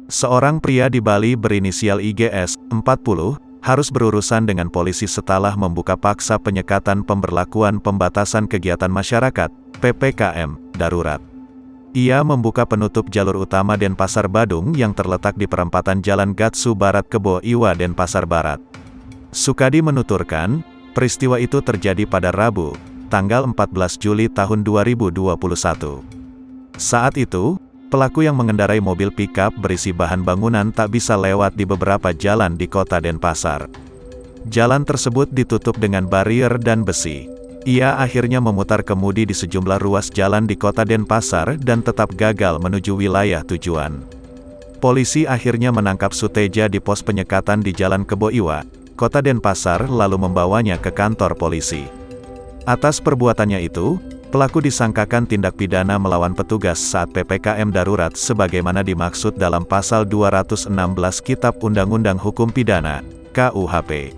Seorang pria di Bali berinisial IGS, 40, harus berurusan dengan polisi setelah membuka paksa penyekatan pemberlakuan pembatasan kegiatan masyarakat, PPKM, darurat. Ia membuka penutup jalur utama Denpasar Badung yang terletak di perempatan Jalan Gatsu Barat Kebo Iwa Denpasar Barat. Sukadi menuturkan, peristiwa itu terjadi pada Rabu, tanggal 14 Juli tahun 2021. Saat itu, pelaku yang mengendarai mobil pickup berisi bahan bangunan tak bisa lewat di beberapa jalan di kota Denpasar. Jalan tersebut ditutup dengan barier dan besi. Ia akhirnya memutar kemudi di sejumlah ruas jalan di kota Denpasar dan tetap gagal menuju wilayah tujuan. Polisi akhirnya menangkap Suteja di pos penyekatan di Jalan Kebo Iwa, kota Denpasar lalu membawanya ke kantor polisi. Atas perbuatannya itu, pelaku disangkakan tindak pidana melawan petugas saat PPKM darurat sebagaimana dimaksud dalam pasal 216 Kitab Undang-Undang Hukum Pidana, KUHP.